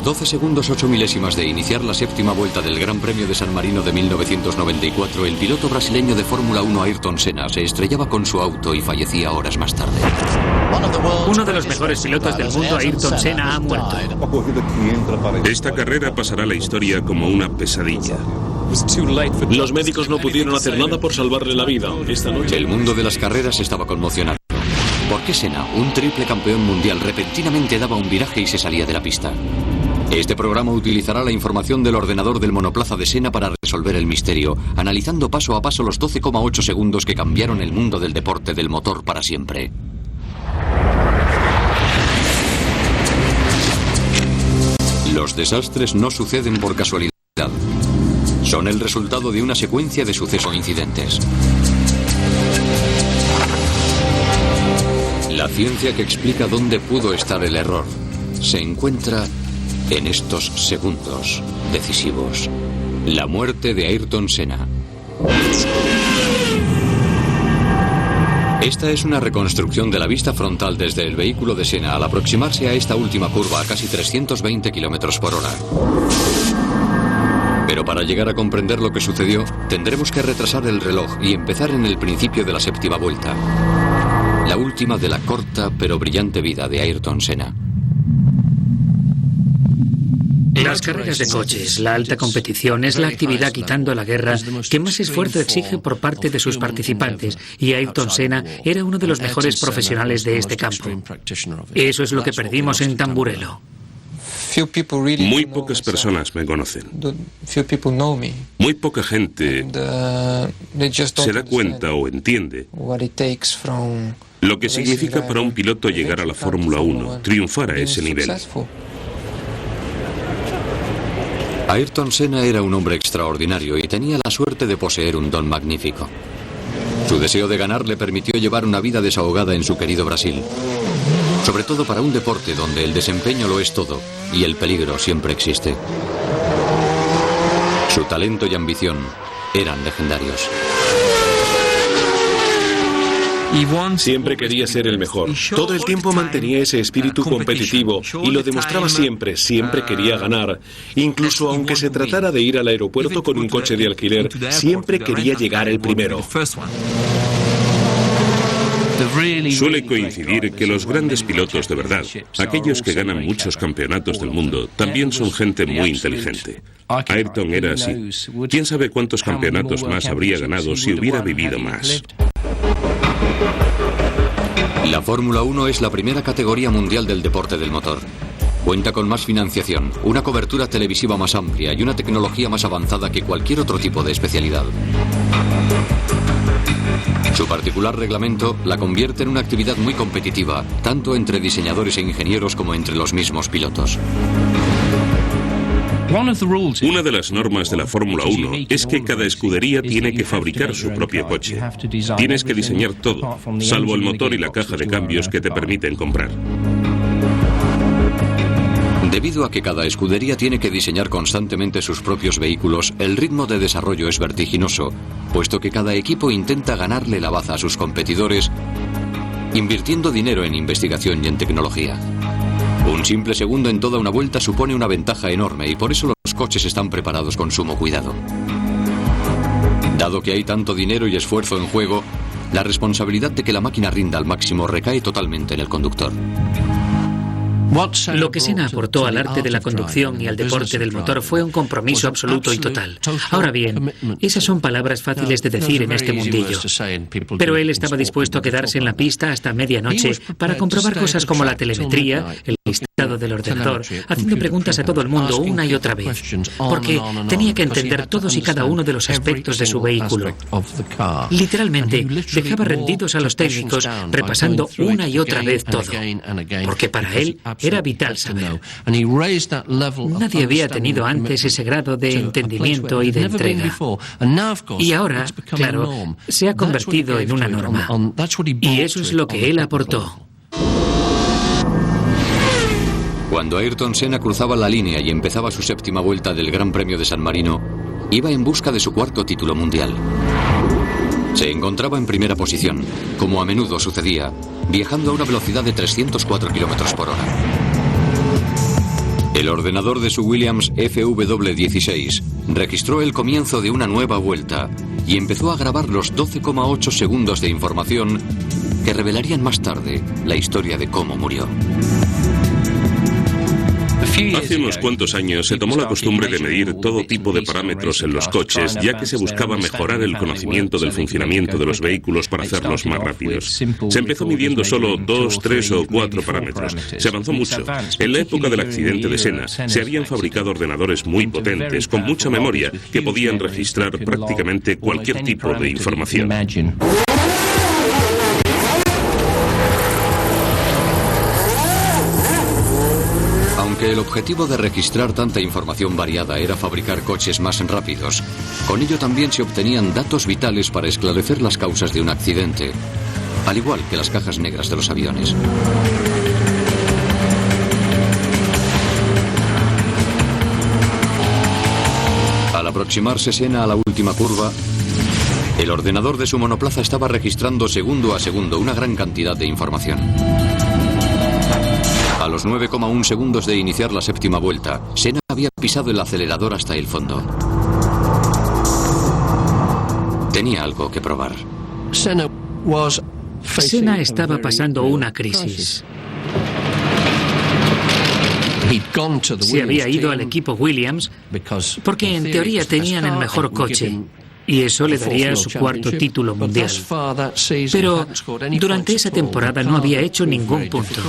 12 segundos 8 milésimas de iniciar la séptima vuelta del Gran Premio de San Marino de 1994, el piloto brasileño de Fórmula 1 Ayrton Senna se estrellaba con su auto y fallecía horas más tarde. Uno de los mejores pilotos del mundo, Ayrton Senna, ha muerto. Esta carrera pasará a la historia como una pesadilla. Los médicos no pudieron hacer nada por salvarle la vida. Esta noche el mundo de las carreras estaba conmocionado. ¿Por qué Senna, un triple campeón mundial, repentinamente daba un viraje y se salía de la pista? Este programa utilizará la información del ordenador del monoplaza de Senna para resolver el misterio, analizando paso a paso los 12,8 segundos que cambiaron el mundo del deporte del motor para siempre. Los desastres no suceden por casualidad. Son el resultado de una secuencia de sucesos o incidentes. La ciencia que explica dónde pudo estar el error se encuentra en estos segundos decisivos. La muerte de Ayrton Senna. Esta es una reconstrucción de la vista frontal desde el vehículo de Senna al aproximarse a esta última curva a casi 320 km por hora. Pero para llegar a comprender lo que sucedió, tendremos que retrasar el reloj y empezar en el principio de la séptima vuelta. La última de la corta pero brillante vida de Ayrton Senna. Las carreras de coches, la alta competición, es la actividad, quitando la guerra, que más esfuerzo exige por parte de sus participantes, y Ayrton Senna era uno de los mejores profesionales de este campo. Eso es lo que perdimos en Tamburello. Muy pocas personas me conocen. Muy poca gente se da cuenta o entiende lo que significa para un piloto llegar a la Fórmula 1, triunfar a ese nivel. Ayrton Senna era un hombre extraordinario y tenía la suerte de poseer un don magnífico. Su deseo de ganar le permitió llevar una vida desahogada en su querido Brasil. Sobre todo para un deporte donde el desempeño lo es todo y el peligro siempre existe. Su talento y ambición eran legendarios. Siempre quería ser el mejor. Todo el tiempo mantenía ese espíritu competitivo y lo demostraba siempre. Siempre quería ganar. Incluso aunque se tratara de ir al aeropuerto con un coche de alquiler, siempre quería llegar el primero. Suele coincidir que los grandes pilotos de verdad, aquellos que ganan muchos campeonatos del mundo, también son gente muy inteligente. Ayrton era así. ¿Quién sabe cuántos campeonatos más habría ganado si hubiera vivido más? La Fórmula 1 es la primera categoría mundial del deporte del motor. Cuenta con más financiación, una cobertura televisiva más amplia y una tecnología más avanzada que cualquier otro tipo de especialidad. Su particular reglamento la convierte en una actividad muy competitiva, tanto entre diseñadores e ingenieros como entre los mismos pilotos. Una de las normas de la Fórmula 1 es que cada escudería tiene que fabricar su propio coche. Tienes que diseñar todo, salvo el motor y la caja de cambios que te permiten comprar. Debido a que cada escudería tiene que diseñar constantemente sus propios vehículos, el ritmo de desarrollo es vertiginoso, puesto que cada equipo intenta ganarle la baza a sus competidores, invirtiendo dinero en investigación y en tecnología. Un simple segundo en toda una vuelta supone una ventaja enorme y por eso los coches están preparados con sumo cuidado. Dado que hay tanto dinero y esfuerzo en juego, la responsabilidad de que la máquina rinda al máximo recae totalmente en el conductor. Lo que Senna aportó al arte de la conducción y al deporte del motor fue un compromiso absoluto y total. Ahora bien, esas son palabras fáciles de decir en este mundillo. Pero él estaba dispuesto a quedarse en la pista hasta medianoche para comprobar cosas como la telemetría, el listado del ordenador, haciendo preguntas a todo el mundo una y otra vez, porque tenía que entender todos y cada uno de los aspectos de su vehículo. Literalmente, dejaba rendidos a los técnicos repasando una y otra vez todo, porque para él era vital saber. Nadie había tenido antes ese grado de entendimiento y de entrega. Y ahora, claro, se ha convertido en una norma. Y eso es lo que él aportó. Cuando Ayrton Senna cruzaba la línea y empezaba su séptima vuelta del Gran Premio de San Marino, iba en busca de su cuarto título mundial. Se encontraba en primera posición, como a menudo sucedía, viajando a una velocidad de 304 km por hora. El ordenador de su Williams FW16 registró el comienzo de una nueva vuelta y empezó a grabar los 12,8 segundos de información que revelarían más tarde la historia de cómo murió. Hace unos cuantos años se tomó la costumbre de medir todo tipo de parámetros en los coches, ya que se buscaba mejorar el conocimiento del funcionamiento de los vehículos para hacerlos más rápidos. Se empezó midiendo solo 2, 3 o 4 parámetros. Se avanzó mucho. En la época del accidente de Senna, se habían fabricado ordenadores muy potentes, con mucha memoria, que podían registrar prácticamente cualquier tipo de información. Aunque el objetivo de registrar tanta información variada era fabricar coches más rápidos, con ello también se obtenían datos vitales para esclarecer las causas de un accidente, al igual que las cajas negras de los aviones. Al aproximarse Senna a la última curva, el ordenador de su monoplaza estaba registrando segundo a segundo una gran cantidad de información. A los 9,1 segundos de iniciar la séptima vuelta, Senna había pisado el acelerador hasta el fondo. Tenía algo que probar. Senna estaba pasando una crisis. Se había ido al equipo Williams porque en teoría tenían el mejor coche y eso le daría su cuarto título mundial. Pero durante esa temporada no había hecho ningún punto.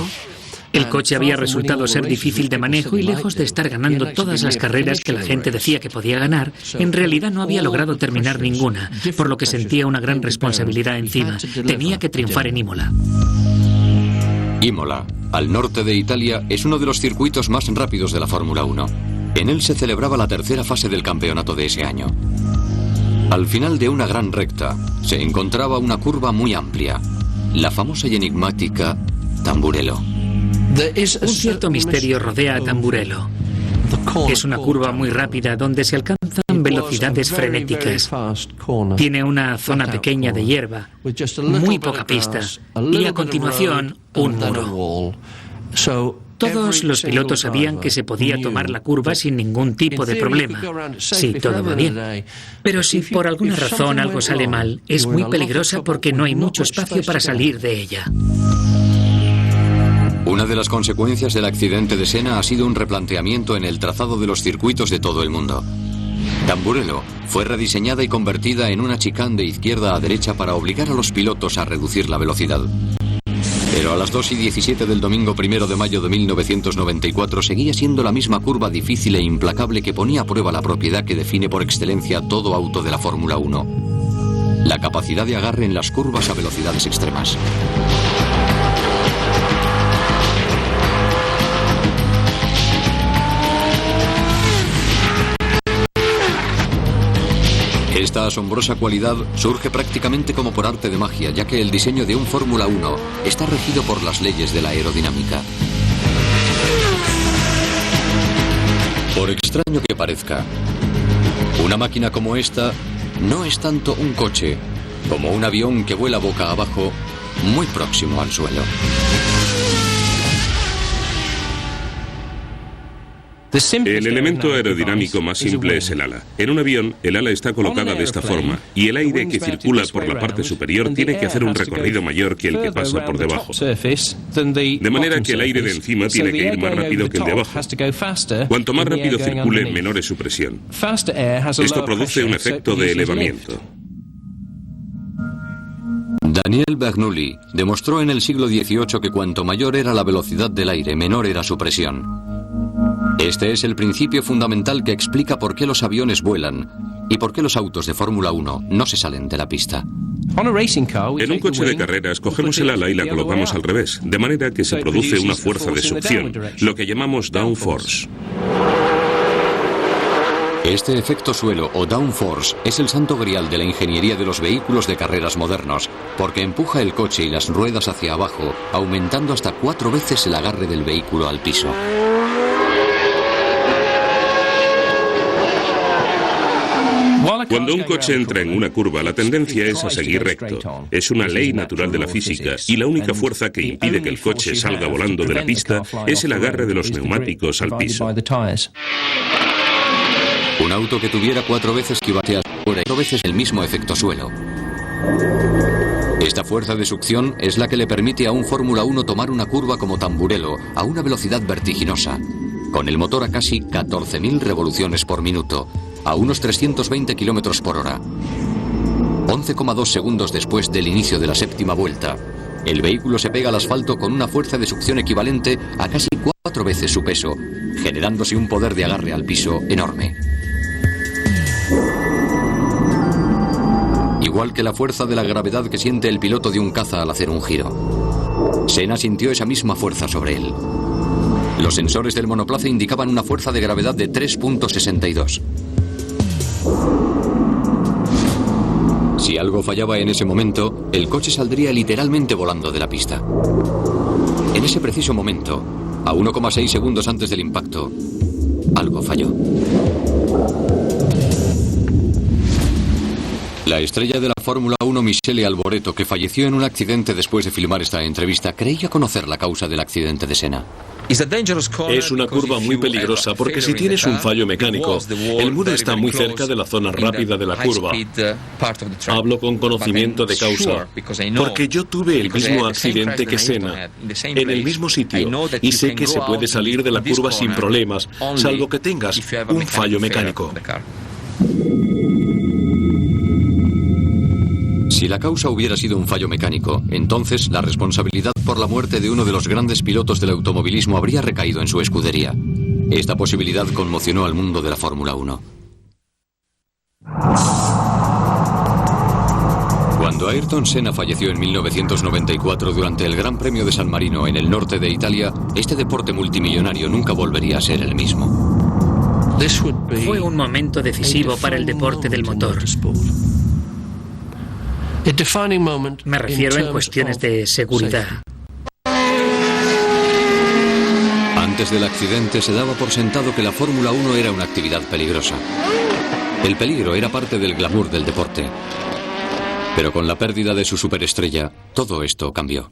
El coche había resultado ser difícil de manejo y lejos de estar ganando todas las carreras que la gente decía que podía ganar, en realidad no había logrado terminar ninguna, por lo que sentía una gran responsabilidad encima. Tenía que triunfar en Imola. Imola, al norte de Italia, es uno de los circuitos más rápidos de la Fórmula 1. En él se celebraba la tercera fase del campeonato de ese año. Al final de una gran recta, se encontraba una curva muy amplia, la famosa y enigmática Tamburello. Un cierto misterio rodea a Tamburello. Es una curva muy rápida donde se alcanzan velocidades frenéticas. Tiene una zona pequeña de hierba, muy poca pista y a continuación un muro. Todos los pilotos sabían que se podía tomar la curva sin ningún tipo de problema, si todo va bien. Pero si por alguna razón algo sale mal, es muy peligrosa porque no hay mucho espacio para salir de ella. Una de las consecuencias del accidente de Senna ha sido un replanteamiento en el trazado de los circuitos de todo el mundo. Tamburello fue rediseñada y convertida en una chicane de izquierda a derecha para obligar a los pilotos a reducir la velocidad. Pero a las 2:17 del domingo 1 de mayo de 1994 seguía siendo la misma curva difícil e implacable que ponía a prueba la propiedad que define por excelencia todo auto de la Fórmula 1: la capacidad de agarre en las curvas a velocidades extremas. Esta asombrosa cualidad surge prácticamente como por arte de magia, ya que el diseño de un Fórmula 1 está regido por las leyes de la aerodinámica. Por extraño que parezca, una máquina como esta no es tanto un coche como un avión que vuela boca abajo muy próximo al suelo. El elemento aerodinámico más simple es el ala. En un avión, el ala está colocada de esta forma y el aire que circula por la parte superior tiene que hacer un recorrido mayor que el que pasa por debajo. De manera que el aire de encima tiene que ir más rápido que el de abajo. Cuanto más rápido circule, menor es su presión. Esto produce un efecto de elevamiento. Daniel Bernoulli demostró en el siglo XVIII que cuanto mayor era la velocidad del aire, menor era su presión. Este es el principio fundamental que explica por qué los aviones vuelan y por qué los autos de Fórmula 1 no se salen de la pista. En un coche de carreras cogemos el ala y la colocamos al revés, de manera que se produce una fuerza de succión, lo que llamamos downforce. Este efecto suelo o downforce es el santo grial de la ingeniería de los vehículos de carreras modernos, porque empuja el coche y las ruedas hacia abajo, aumentando hasta 4 veces el agarre del vehículo al piso. Cuando un coche entra en una curva, la tendencia es a seguir recto. Es una ley natural de la física y la única fuerza que impide que el coche salga volando de la pista es el agarre de los neumáticos al piso. Un auto que tuviera 4 veces que batea fuera y 4 veces el mismo efecto suelo. Esta fuerza de succión es la que le permite a un Fórmula 1 tomar una curva como Tamburello a una velocidad vertiginosa, con el motor a casi 14.000 revoluciones por minuto, a unos 320 km por hora. 11,2 segundos después del inicio de la 7ª vuelta, el vehículo se pega al asfalto con una fuerza de succión equivalente a casi 4 veces su peso, generándose un poder de agarre al piso enorme. Igual que la fuerza de la gravedad que siente el piloto de un caza al hacer un giro. Senna sintió esa misma fuerza sobre él. Los sensores del monoplaza indicaban una fuerza de gravedad de 3.62. Si algo fallaba en ese momento, el coche saldría literalmente volando de la pista. En ese preciso momento, a 1,6 segundos antes del impacto, algo falló. La estrella de la Fórmula 1, Michele Alboreto, que falleció en un accidente después de filmar esta entrevista, creía conocer la causa del accidente de Senna. Es una curva muy peligrosa porque si tienes un fallo mecánico, el muro está muy cerca de la zona rápida de la curva. Hablo con conocimiento de causa, porque yo tuve el mismo accidente que Senna, en el mismo sitio, y sé que se puede salir de la curva sin problemas, salvo que tengas un fallo mecánico. Si la causa hubiera sido un fallo mecánico, entonces la responsabilidad por la muerte de uno de los grandes pilotos del automovilismo habría recaído en su escudería. Esta posibilidad conmocionó al mundo de la Fórmula 1. Cuando Ayrton Senna falleció en 1994 durante el Gran Premio de San Marino en el norte de Italia, este deporte multimillonario nunca volvería a ser el mismo. Fue un momento decisivo para el deporte del motor. Me refiero en cuestiones de seguridad. Antes del accidente se daba por sentado que la Fórmula 1 era una actividad peligrosa. El peligro era parte del glamour del deporte. Pero con la pérdida de su superestrella, todo esto cambió.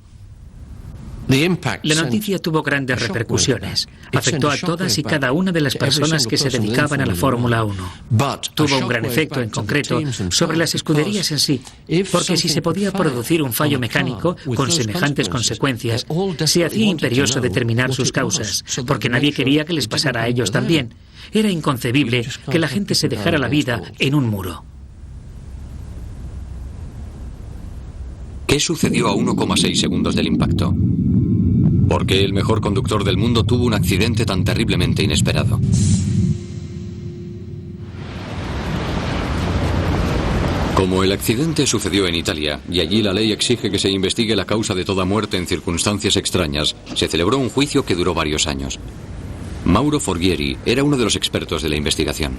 La noticia tuvo grandes repercusiones. Afectó a todas y cada una de las personas que se dedicaban a la Fórmula 1. Tuvo un gran efecto, en concreto, sobre las escuderías en sí, porque si se podía producir un fallo mecánico con semejantes consecuencias, se hacía imperioso determinar sus causas, porque nadie quería que les pasara a ellos también. Era inconcebible que la gente se dejara la vida en un muro. ¿Qué sucedió a 1,6 segundos del impacto? ¿Por qué el mejor conductor del mundo tuvo un accidente tan terriblemente inesperado? Como el accidente sucedió en Italia, y allí la ley exige que se investigue la causa de toda muerte en circunstancias extrañas, se celebró un juicio que duró varios años. Mauro Forghieri era uno de los expertos de la investigación.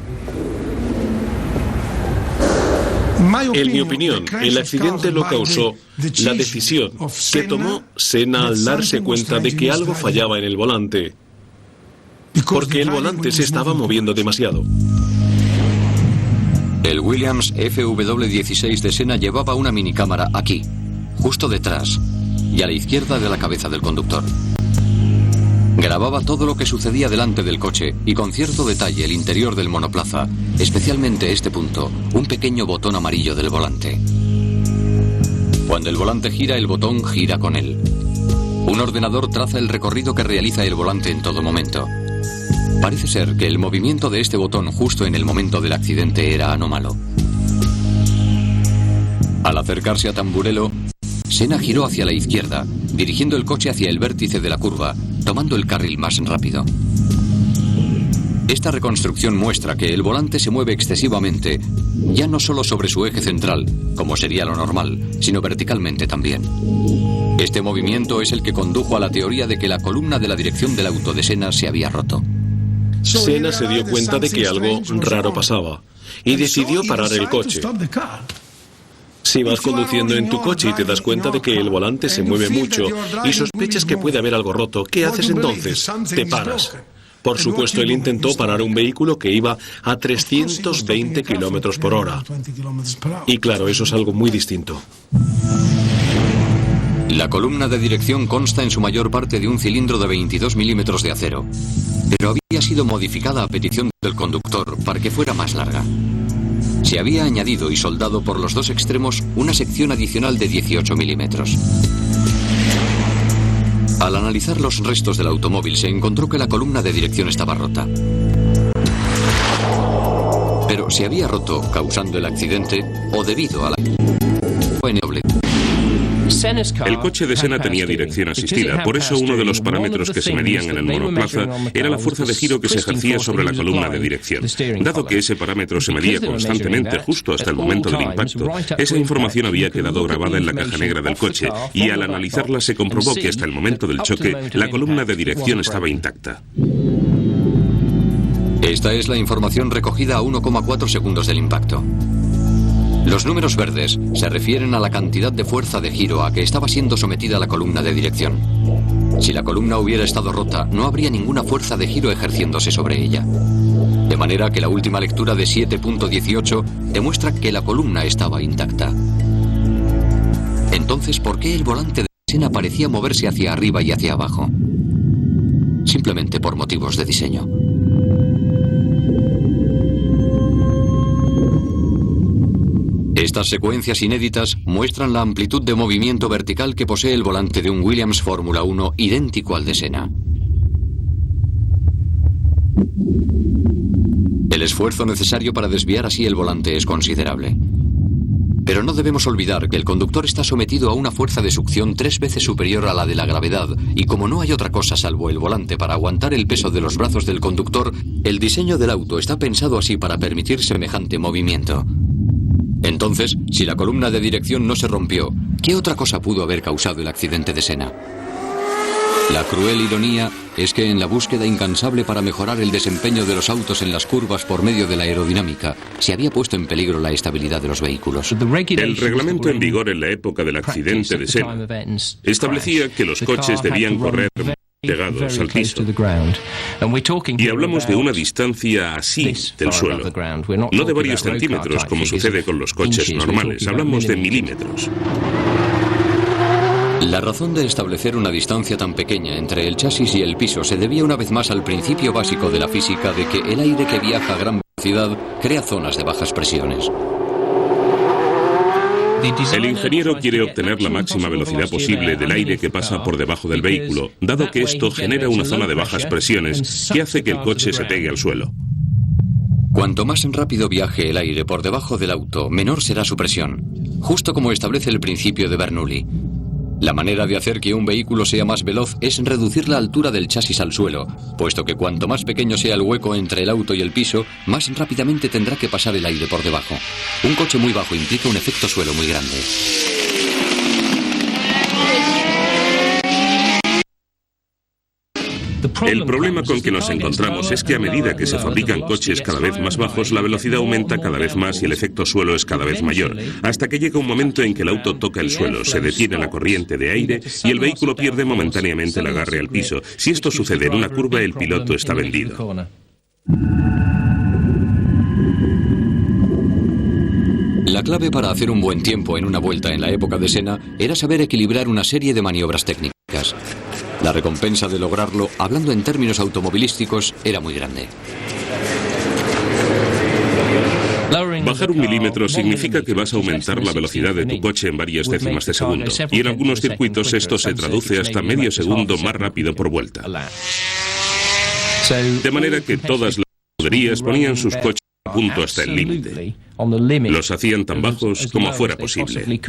En mi opinión, el accidente lo causó la decisión que tomó Senna al darse cuenta de que algo fallaba en el volante, porque el volante se estaba moviendo demasiado. El Williams FW16 de Senna llevaba una minicámara aquí, justo detrás, y a la izquierda de la cabeza del conductor. Grababa todo lo que sucedía delante del coche y con cierto detalle el interior del monoplaza, especialmente este punto, un pequeño botón amarillo del volante. Cuando el volante gira, el botón gira con él. Un ordenador traza el recorrido que realiza el volante en todo momento. Parece ser que el movimiento de este botón justo en el momento del accidente era anómalo. Al acercarse a Tamburello, Senna giró hacia la izquierda, dirigiendo el coche hacia el vértice de la curva, tomando el carril más rápido. Esta reconstrucción muestra que el volante se mueve excesivamente, ya no solo sobre su eje central, como sería lo normal, sino verticalmente también. Este movimiento es el que condujo a la teoría de que la columna de la dirección del auto de Senna se había roto. Senna se dio cuenta de que algo raro pasaba y decidió parar el coche. Si vas conduciendo en tu coche y te das cuenta de que el volante se mueve mucho y sospechas que puede haber algo roto, ¿qué haces entonces? Te paras. Por supuesto, él intentó parar un vehículo que iba a 320 kilómetros por hora. Y claro, eso es algo muy distinto. La columna de dirección consta en su mayor parte de un cilindro de 22 milímetros de acero, pero había sido modificada a petición del conductor para que fuera más larga. Se había añadido y soldado por los dos extremos una sección adicional de 18 milímetros. Al analizar los restos del automóvil se encontró que la columna de dirección estaba rota. Pero se había roto causando el accidente o debido a la... El coche de Senna tenía dirección asistida, por eso uno de los parámetros que se medían en el monoplaza era la fuerza de giro que se ejercía sobre la columna de dirección. Dado que ese parámetro se medía constantemente justo hasta el momento del impacto, esa información había quedado grabada en la caja negra del coche y al analizarla se comprobó que hasta el momento del choque la columna de dirección estaba intacta. Esta es la información recogida a 1,4 segundos del impacto. Los números verdes se refieren a la cantidad de fuerza de giro a que estaba siendo sometida la columna de dirección. Si la columna hubiera estado rota, no habría ninguna fuerza de giro ejerciéndose sobre ella. De manera que la última lectura de 7.18 demuestra que la columna estaba intacta. Entonces, ¿por qué el volante de Senna parecía moverse hacia arriba y hacia abajo? Simplemente por motivos de diseño. Estas secuencias inéditas muestran la amplitud de movimiento vertical que posee el volante de un Williams Fórmula 1 idéntico al de Senna. El esfuerzo necesario para desviar así el volante es considerable. Pero no debemos olvidar que el conductor está sometido a una fuerza de succión 3 veces superior a la de la gravedad, y como no hay otra cosa salvo el volante para aguantar el peso de los brazos del conductor, el diseño del auto está pensado así para permitir semejante movimiento. Entonces, si la columna de dirección no se rompió, ¿qué otra cosa pudo haber causado el accidente de Senna? La cruel ironía es que en la búsqueda incansable para mejorar el desempeño de los autos en las curvas por medio de la aerodinámica, se había puesto en peligro la estabilidad de los vehículos. El reglamento en vigor en la época del accidente de Senna establecía que los coches debían correr pegados al piso. Y hablamos de una distancia así del suelo, no de varios centímetros como sucede con los coches normales, hablamos de milímetros. La razón de establecer una distancia tan pequeña entre el chasis y el piso se debía una vez más al principio básico de la física de que el aire que viaja a gran velocidad crea zonas de bajas presiones. El ingeniero quiere obtener la máxima velocidad posible del aire que pasa por debajo del vehículo, dado que esto genera una zona de bajas presiones que hace que el coche se pegue al suelo. Cuanto más rápido viaje el aire por debajo del auto, menor será su presión, justo como establece el principio de Bernoulli. La manera de hacer que un vehículo sea más veloz es reducir la altura del chasis al suelo, puesto que cuanto más pequeño sea el hueco entre el auto y el piso, más rápidamente tendrá que pasar el aire por debajo. Un coche muy bajo implica un efecto suelo muy grande. El problema con que nos encontramos es que a medida que se fabrican coches cada vez más bajos, la velocidad aumenta cada vez más y el efecto suelo es cada vez mayor, hasta que llega un momento en que el auto toca el suelo, se detiene la corriente de aire y el vehículo pierde momentáneamente el agarre al piso. Si esto sucede en una curva, el piloto está vendido. La clave para hacer un buen tiempo en una vuelta en la época de Senna era saber equilibrar una serie de maniobras técnicas. La recompensa de lograrlo, hablando en términos automovilísticos, era muy grande. Bajar 1 milímetro significa que vas a aumentar la velocidad de tu coche en varias décimas de segundo, y en algunos circuitos esto se traduce hasta medio segundo más rápido por vuelta. De manera que todas las escuderías ponían sus coches a punto hasta el límite. Los hacían tan bajos como fuera posible.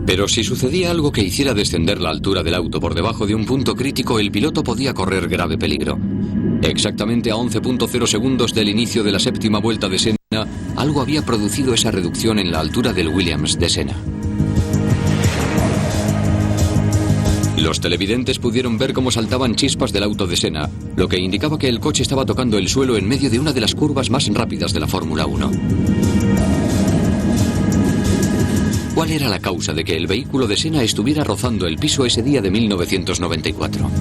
Pero si sucedía algo que hiciera descender la altura del auto por debajo de un punto crítico, el piloto podía correr grave peligro. Exactamente a 11.0 segundos del inicio de la séptima vuelta de Senna, algo había producido esa reducción en la altura del Williams de Senna. Los televidentes pudieron ver cómo saltaban chispas del auto de Senna, lo que indicaba que el coche estaba tocando el suelo en medio de una de las curvas más rápidas de la Fórmula 1. ¿Cuál era la causa de que el vehículo de Senna estuviera rozando el piso ese día de 1994?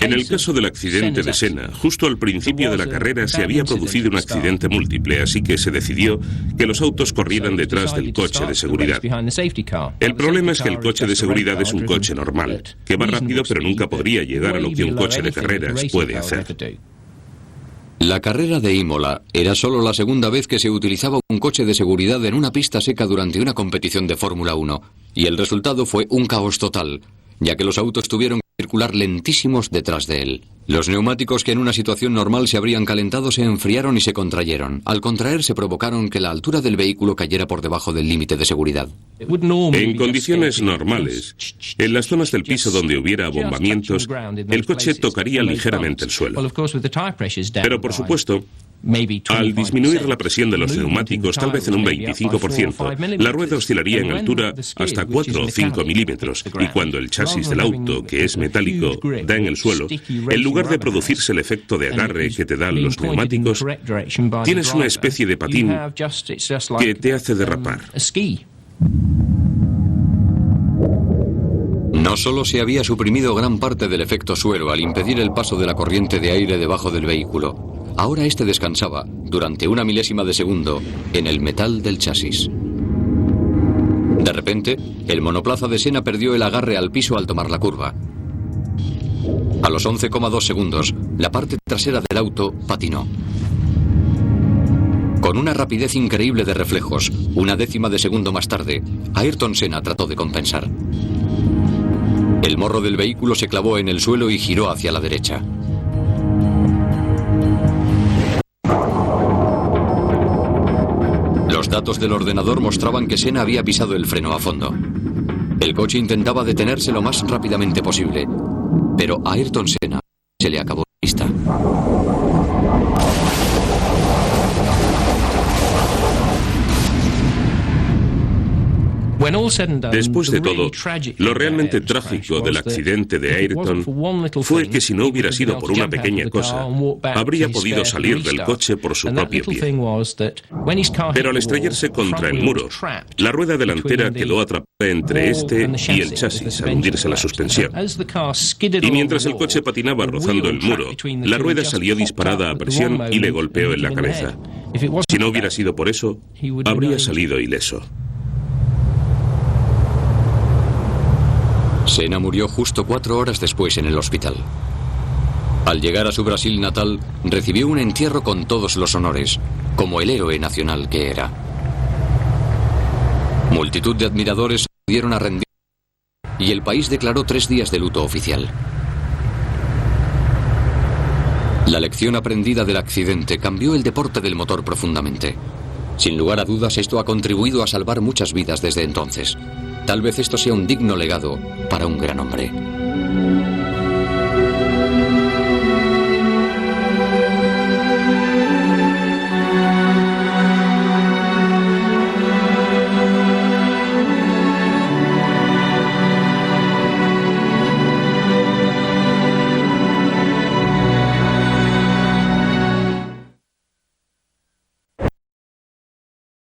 En el caso del accidente de Senna, justo al principio de la carrera se había producido un accidente múltiple, así que se decidió que los autos corrieran detrás del coche de seguridad. El problema es que el coche de seguridad es un coche normal, que va rápido pero nunca podría llegar a lo que un coche de carreras puede hacer. La carrera de Imola era solo la segunda vez que se utilizaba un coche de seguridad en una pista seca durante una competición de Fórmula 1, y el resultado fue un caos total, ya que los autos tuvieron que circular lentísimos detrás de él. Los neumáticos que en una situación normal se habrían calentado se enfriaron y se contrayeron. Al contraerse provocaron que la altura del vehículo cayera por debajo del límite de seguridad. En condiciones normales, en las zonas del piso donde hubiera abombamientos, el coche tocaría ligeramente el suelo. Pero por supuesto, al disminuir la presión de los neumáticos, tal vez en un 25%, la rueda oscilaría en altura hasta 4 o 5 milímetros, y cuando el chasis del auto, que es metálico, da en el suelo, en lugar de producirse el efecto de agarre que te dan los neumáticos, tienes una especie de patín que te hace derrapar. No solo se había suprimido gran parte del efecto suelo al impedir el paso de la corriente de aire debajo del vehículo, ahora este descansaba, durante una milésima de segundo, en el metal del chasis. De repente, el monoplaza de Senna perdió el agarre al piso al tomar la curva. A los 11,2 segundos, la parte trasera del auto patinó. Con una rapidez increíble de reflejos, una décima de segundo más tarde, Ayrton Senna trató de compensar. El morro del vehículo se clavó en el suelo y giró hacia la derecha. Los datos del ordenador mostraban que Senna había pisado el freno a fondo. El coche intentaba detenerse lo más rápidamente posible, pero a Ayrton Senna se le acabó la pista. Después de todo, lo realmente trágico del accidente de Ayrton fue que si no hubiera sido por una pequeña cosa, habría podido salir del coche por su propio pie. Pero al estrellarse contra el muro, la rueda delantera quedó atrapada entre este y el chasis al hundirse la suspensión. Y mientras el coche patinaba rozando el muro, la rueda salió disparada a presión y le golpeó en la cabeza. Si no hubiera sido por eso, habría salido ileso. Senna murió justo 4 horas después en el hospital. Al llegar a su Brasil natal, recibió un entierro con todos los honores, como el héroe nacional que era. Multitud de admiradores acudieron a rendir y el país declaró 3 días de luto oficial. La lección aprendida del accidente cambió el deporte del motor profundamente. Sin lugar a dudas, esto ha contribuido a salvar muchas vidas desde entonces. Tal vez esto sea un digno legado para un gran hombre.